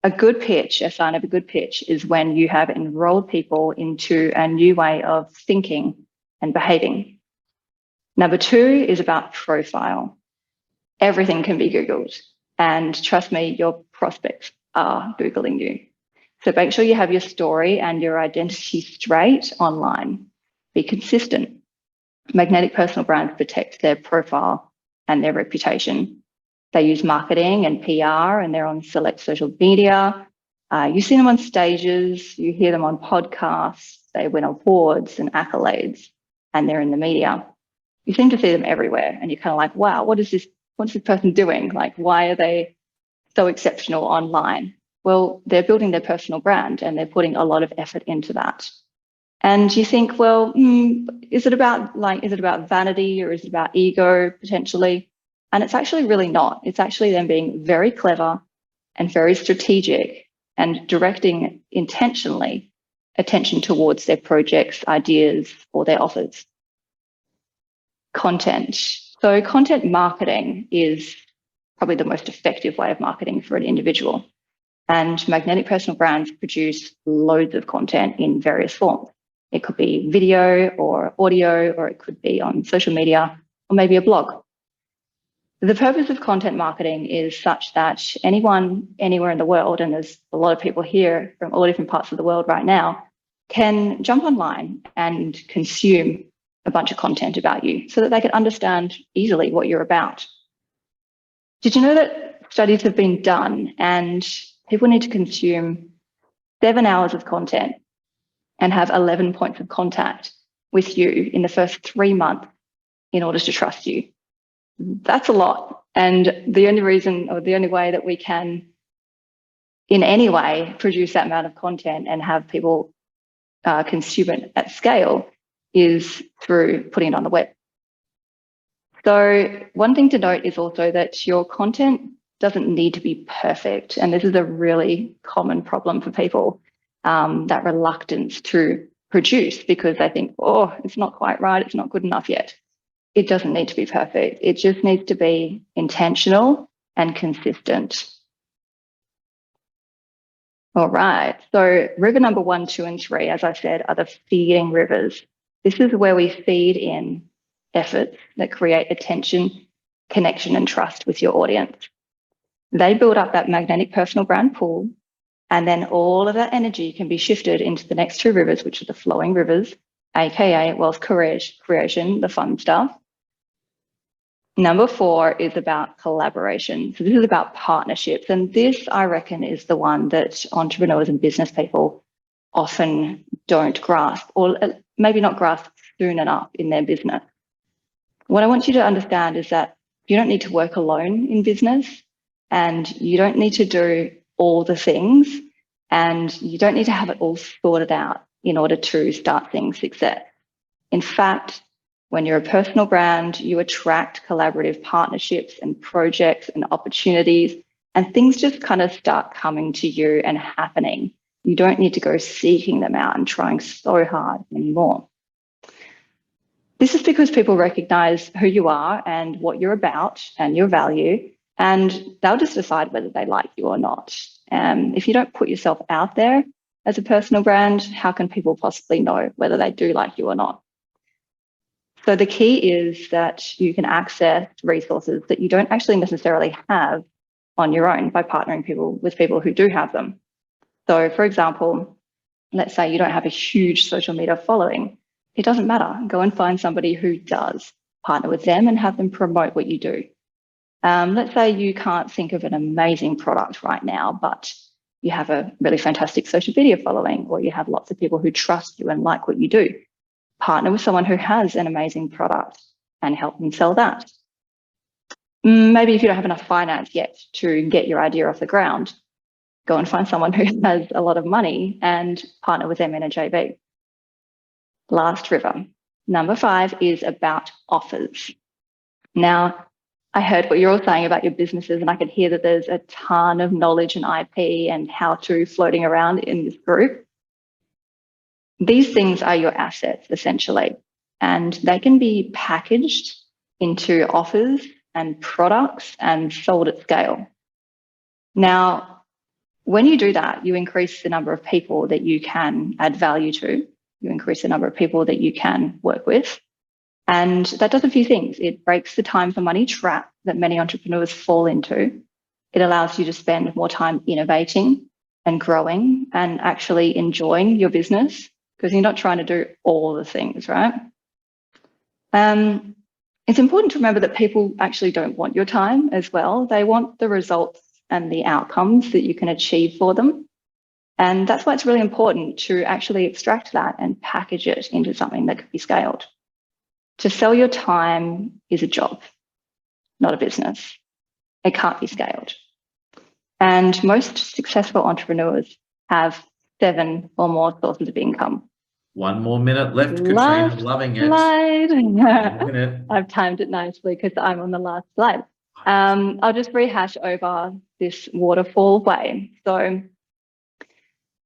A good pitch, a sign of a good pitch, is when you have enrolled people into a new way of thinking and behaving. Number 2 is about profile. Everything can be Googled, and trust me, your prospects are Googling you. So make sure you have your story and your identity straight online. Be consistent. Magnetic personal brands protect their profile and their reputation. They use marketing and PR, and they're on select social media. You see them on stages, you hear them on podcasts, they win awards and accolades, and they're in the media. You seem to see them everywhere, and you're kind of like, wow, what's this person doing? Like, why are they so exceptional online? Well, they're building their personal brand and they're putting a lot of effort into that. And you think, well, is it about vanity, or is it about ego potentially? And it's actually really not. It's actually them being very clever and very strategic and directing intentionally attention towards their projects, ideas, or their offers. Content. So content marketing is probably the most effective way of marketing for an individual. And magnetic personal brands produce loads of content in various forms. It could be video or audio, or it could be on social media, or maybe a blog. The purpose of content marketing is such that anyone, anywhere in the world, and there's a lot of people here from all different parts of the world right now, can jump online and consume a bunch of content about you so that they can understand easily what you're about. Did you know that studies have been done and people need to consume 7 hours of content and have 11 points of contact with you in the first 3 months in order to trust you? That's a lot. And the only reason, or the only way that we can in any way produce that amount of content and have people consume it at scale is through putting it on the web. So one thing to note is also that your content doesn't need to be perfect. And this is a really common problem for people, that reluctance to produce because they think, oh, it's not quite right, it's not good enough yet. It doesn't need to be perfect. It just needs to be intentional and consistent. All right, so river number 1, 2, and 3, as I said, are the feeding rivers. This is where we feed in efforts that create attention, connection, and trust with your audience. They build up that magnetic personal brand pool, and then all of that energy can be shifted into the next 2 rivers, which are the flowing rivers, aka wealth creation, the fun stuff. Number 4 is about collaboration. So this is about partnerships. And this, I reckon, is the one that entrepreneurs and business people often don't grasp, or maybe not grasp soon enough in their business. What I want you to understand is that you don't need to work alone in business, and you don't need to do all the things, and you don't need to have it all sorted out in order to start seeing success. In fact, when you're a personal brand, you attract collaborative partnerships and projects and opportunities, and things just kind of start coming to you and happening. You don't need to go seeking them out and trying so hard anymore. This is because people recognize who you are and what you're about and your value, and they'll just decide whether they like you or not. If you don't put yourself out there as a personal brand, how can people possibly know whether they do like you or not? So the key is that you can access resources that you don't actually necessarily have on your own by partnering with people who do have them. So for example, let's say you don't have a huge social media following. It doesn't matter. Go and find somebody who does. Partner with them and have them promote what you do. Let's say you can't think of an amazing product right now, but you have a really fantastic social media following, or you have lots of people who trust you and like what you do. Partner with someone who has an amazing product and help them sell that. Maybe if you don't have enough finance yet to get your idea off the ground, go and find someone who has a lot of money and partner with them in a JV. Last river, number 5, is about offers. Now, I heard what you're all saying about your businesses, and I could hear that there's a ton of knowledge and IP and how-to floating around in this group. These things are your assets, essentially, and they can be packaged into offers and products and sold at scale. Now, when you do that, you increase the number of people that you can add value to. You increase the number of people that you can work with. And that does a few things. It breaks the time for money trap that many entrepreneurs fall into. It allows you to spend more time innovating and growing and actually enjoying your business, because you're not trying to do all the things, right? It's important to remember that people actually don't want your time as well. They want the results and the outcomes that you can achieve for them. And that's why it's really important to actually extract that and package it into something that could be scaled. To sell your time is a job, not a business. It can't be scaled. And most successful entrepreneurs have 7 or more sources of income. 1 more minute left, Katrina. Last Loving it. slide. Loving it. I've timed it nicely because I'm on the last slide. I'll just rehash over this waterfall way. So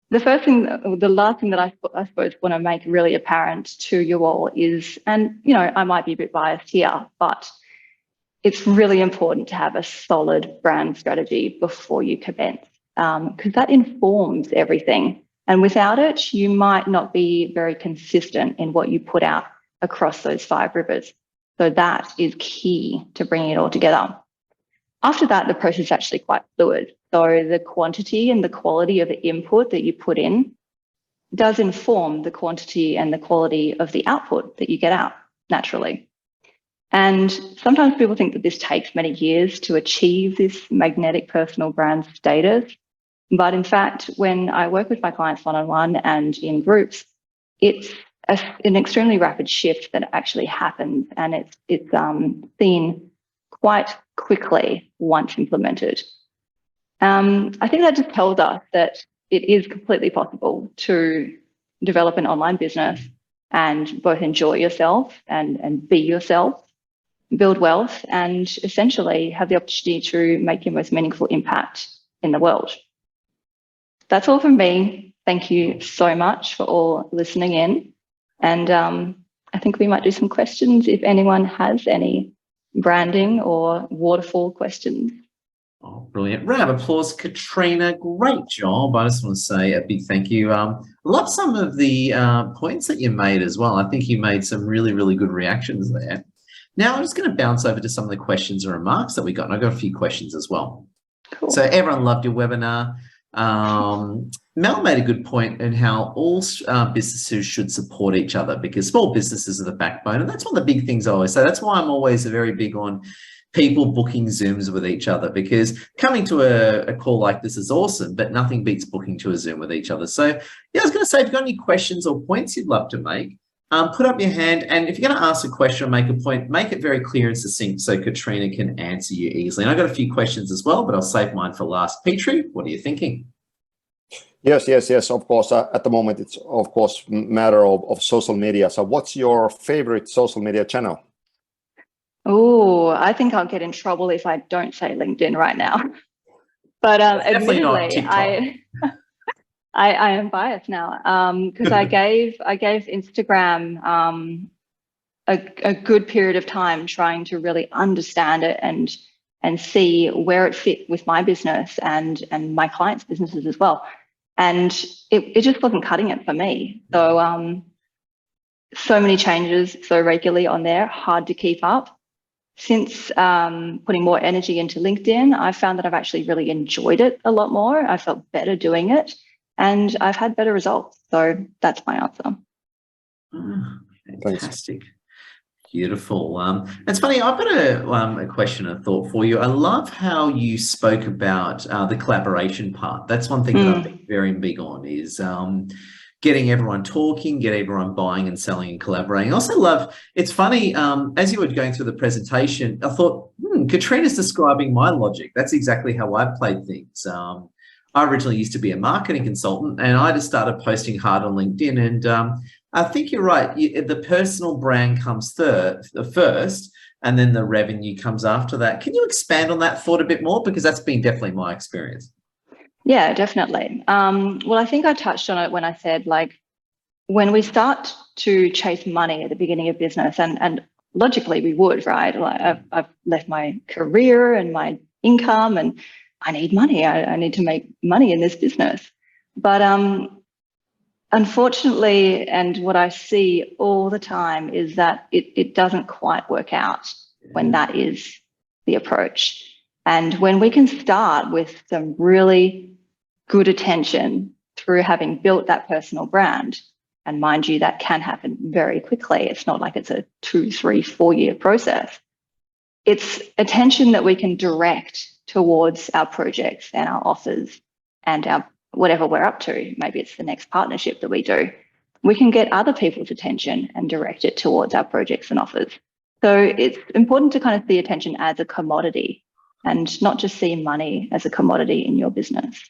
the last thing that I suppose want to make really apparent to you all is, and I might be a bit biased here, but it's really important to have a solid brand strategy before you commence, because that informs everything. And without it, you might not be very consistent in what you put out across those 5 rivers. So that is key to bringing it all together. After that, the process is actually quite fluid. So the quantity and the quality of the input that you put in does inform the quantity and the quality of the output that you get out naturally. And sometimes people think that this takes many years to achieve this magnetic personal brand status. But in fact, when I work with my clients one-on-one and in groups, it's an extremely rapid shift that actually happens, and it's seen quite quickly once implemented. I think that just tells us that it is completely possible to develop an online business and both enjoy yourself and be yourself, build wealth, and essentially have the opportunity to make your most meaningful impact in the world. That's all from me. Thank you so much for all listening in. And I think we might do some questions if anyone has any branding or waterfall questions. Oh, brilliant. Round of applause, Katrina. Great job. I just want to say a big thank you. Love some of the points that you made as well. I think you made some really, really good reactions there. Now I'm just going to bounce over to some of the questions and remarks that we got. And I've got a few questions as well. Cool. So everyone loved your webinar. Mel made a good point in how all businesses should support each other, because small businesses are the backbone. And that's one of the big things I always say. That's why I'm always very big on people booking Zooms with each other, because coming to a call like this is awesome, but nothing beats booking to a Zoom with each other. So yeah, I was going to say, if you've got any questions or points you'd love to make, put up your hand. And if you're going to ask a question or make a point, make it very clear and succinct so Katrina can answer you easily. And I've got a few questions as well, but I'll save mine for last. Petrie, what are you thinking? Yes. Of course, at the moment, it's of course matter of social media. So what's your favorite social media channel? Oh, I think I'll get in trouble if I don't say LinkedIn right now. But admittedly, I am biased now because I gave Instagram a good period of time trying to really understand it and see where it fit with my business and my clients' businesses as well. And it just wasn't cutting it for me. So so many changes so regularly on there, hard to keep up. Since putting more energy into LinkedIn, I've found that I've actually really enjoyed it a lot more. I felt better doing it, and I've had better results. So that's my answer. Oh, fantastic. Beautiful. It's funny, I've got a question, a thought for you. I love how you spoke about the collaboration part. That's one thing that I've been very big on is getting everyone talking, get everyone buying and selling and collaborating. I also love, it's funny, as you were going through the presentation, I thought, Katrina's describing my logic. That's exactly how I played things. I originally used to be a marketing consultant, and I just started posting hard on LinkedIn. And I think you're right. The personal brand comes first, and then the revenue comes after that. Can you expand on that thought a bit more? Because that's been definitely my experience. Yeah, definitely. Well, I think I touched on it when I said, like, when we start to chase money at the beginning of business, and logically we would, right? Like I've left my career and my income, and I need money. I need to make money in this business. But unfortunately, and what I see all the time is that it doesn't quite work out when that is the approach. And when we can start with some really good attention through having built that personal brand. And mind you, that can happen very quickly. It's not like it's a 2, 3, 4 year process. It's attention that we can direct towards our projects and our offers and our whatever we're up to. Maybe it's the next partnership that we do. We can get other people's attention and direct it towards our projects and offers. So it's important to kind of see attention as a commodity and not just see money as a commodity in your business.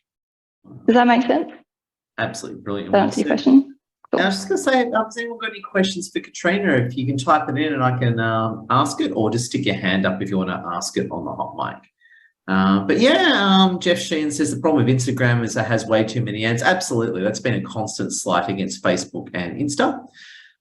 Does that make sense? Absolutely brilliant. Does that answer your question? Now, I was just going to say, has anyone got any questions for Katrina? If you can type it in and I can ask it, or just stick your hand up if you want to ask it on the hot mic. But yeah, Jeff Sheehan says the problem with Instagram is it has way too many ads. Absolutely. That's been a constant slight against Facebook and Insta.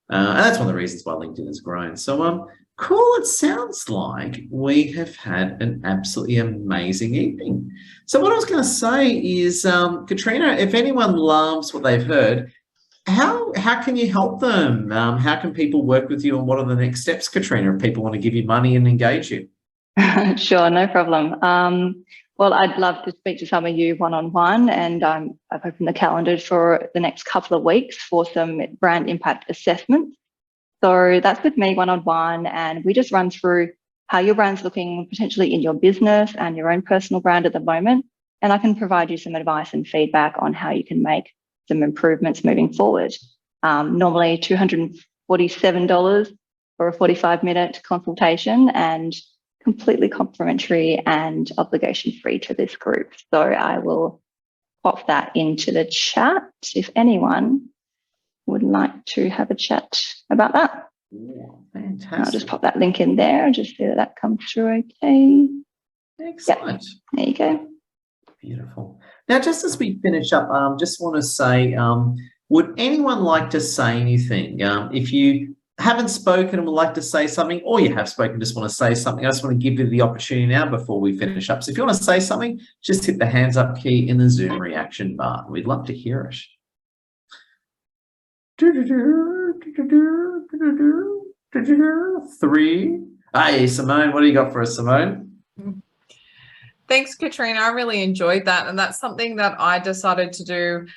And that's one of the reasons why LinkedIn has grown. So cool. It sounds like we have had an absolutely amazing evening. So what I was going to say is, Katrina, if anyone loves what they've heard, how can you help them? How can people work with you, and what are the next steps, Katrina, if people want to give you money and engage you? Sure, no problem. Well, I'd love to speak to some of you one-on-one, and I've opened the calendar for the next couple of weeks for some brand impact assessments. So that's with me one-on-one, and we just run through how your brand's looking potentially in your business and your own personal brand at the moment. And I can provide you some advice and feedback on how you can make some improvements moving forward. Normally $247 for a 45-minute consultation, and completely complimentary and obligation-free to this group. So I will pop that into the chat if anyone would like to have a chat about that. Yeah, fantastic. I'll just pop that link in there, just so that comes through okay. Excellent. Yep. There you go. Beautiful. Now, just as we finish up, just want to say, would anyone like to say anything? If you haven't spoken and would like to say something, or you have spoken, just want to say something, I just want to give you the opportunity now before we finish up. So if you want to say something, just hit the hands up key in the Zoom reaction bar. We'd love to hear it. 3. Hey, Simone, what do you got for us, Simone? Thanks, Katrina. I really enjoyed that. And that's something that I decided to do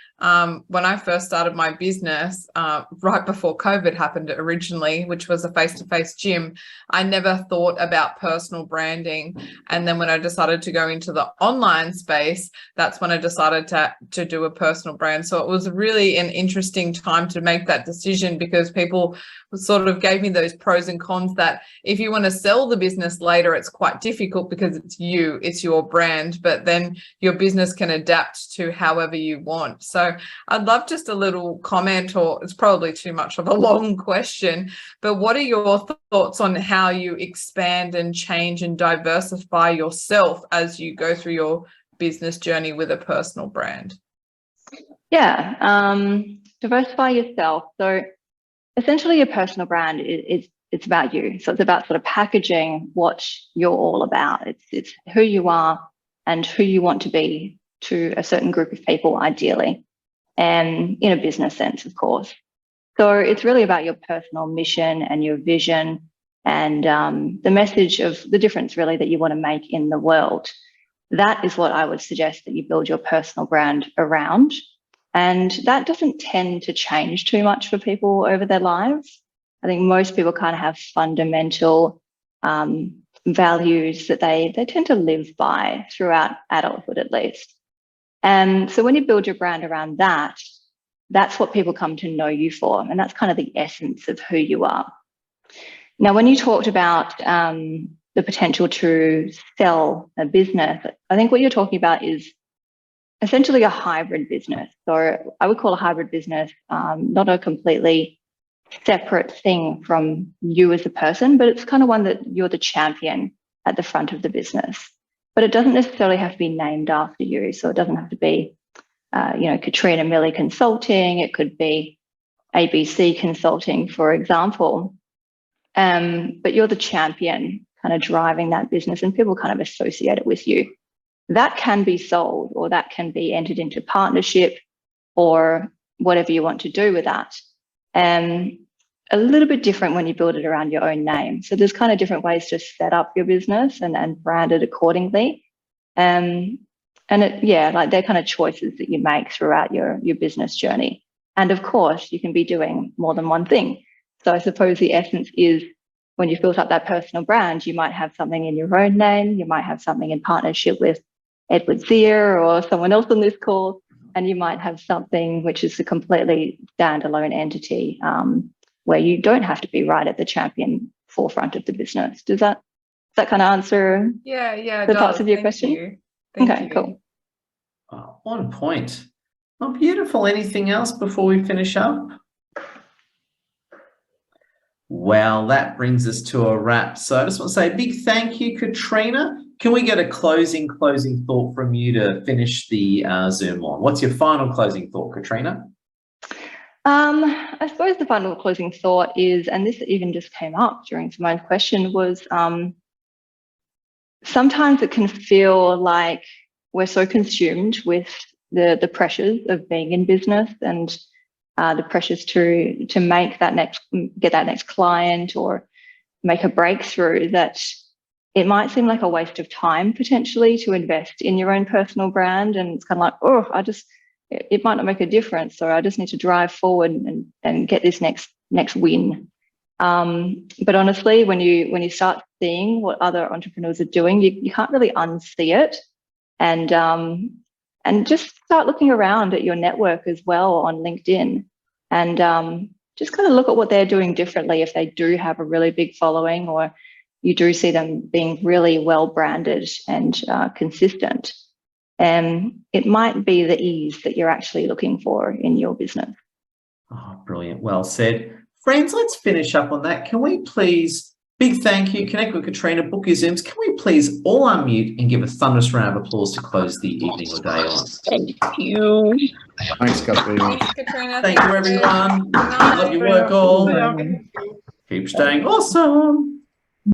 when I first started my business right before COVID happened originally, which was a face-to-face gym. I never thought about personal branding. And then when I decided to go into the online space, that's when I decided to do a personal brand. So it was really an interesting time to make that decision, because people sort of gave me those pros and cons that if you want to sell the business later, it's quite difficult because it's you, it's your brand, but then your business can adapt to however you want. So I'd love just a little comment, or it's probably too much of a long question, but what are your thoughts on how you expand and change and diversify yourself as you go through your business journey with a personal brand? Yeah, diversify yourself. So essentially your personal brand it's about you. So it's about sort of packaging what you're all about. It's who you are and who you want to be to a certain group of people, ideally, and in a business sense, of course. So it's really about your personal mission and your vision and the message of the difference really that you want to make in the world. That is what I would suggest that you build your personal brand around. And that doesn't tend to change too much for people over their lives. I think most people kind of have fundamental values that they tend to live by throughout adulthood, at least. And so when you build your brand around that, that's what people come to know you for. And that's kind of the essence of who you are. Now, when you talked about the potential to sell a business, I think what you're talking about is essentially a hybrid business. So I would call a hybrid business not a completely separate thing from you as a person, but it's kind of one that you're the champion at the front of the business. But it doesn't necessarily have to be named after you. So it doesn't have to be, Katrina Milley Consulting. It could be ABC Consulting, for example. But you're the champion kind of driving that business, and people kind of associate it with you. That can be sold, or that can be entered into partnership, or whatever you want to do with that. A little bit different when you build it around your own name. So there's kind of different ways to set up your business and brand it accordingly. And like they're kind of choices that you make throughout your business journey. And of course, you can be doing more than one thing. So I suppose the essence is when you've built up that personal brand, you might have something in your own name, you might have something in partnership with Edward Zia or someone else on this call, and you might have something which is a completely standalone entity where you don't have to be right at the champion forefront of the business. Does that kind of answer Yeah, the parts of your question? you. Thank Okay, you. cool. On point. Oh, beautiful. Anything else before we finish up? Well, that brings us to a wrap. So I just want to say a big thank you, Katrina. Can we get a closing thought from you to finish the Zoom on? What's your final closing thought, Katrina? I suppose the final closing thought is, and this even just came up during Simone's question, was sometimes it can feel like we're so consumed with the pressures of being in business and the pressures to get that next client or make a breakthrough that it might seem like a waste of time potentially to invest in your own personal brand. And it's kind of like, it might not make a difference. So I just need to drive forward and get this next win. But honestly, when you start seeing what other entrepreneurs are doing, you can't really unsee it. And just start looking around at your network as well on LinkedIn and just kind of look at what they're doing differently if they do have a really big following or you do see them being really well branded and consistent. And it might be the ease that you're actually looking for in your business. Oh, brilliant. Well said. Friends, let's finish up on that. Can we please, big thank you, connect with Katrina, book your Zooms. Can we please all unmute and give a thunderous round of applause to close the evening or day on? Thank you. Thanks, Katrina. Thanks, Katrina. Thank you, everyone. Love your work all. Keep staying awesome.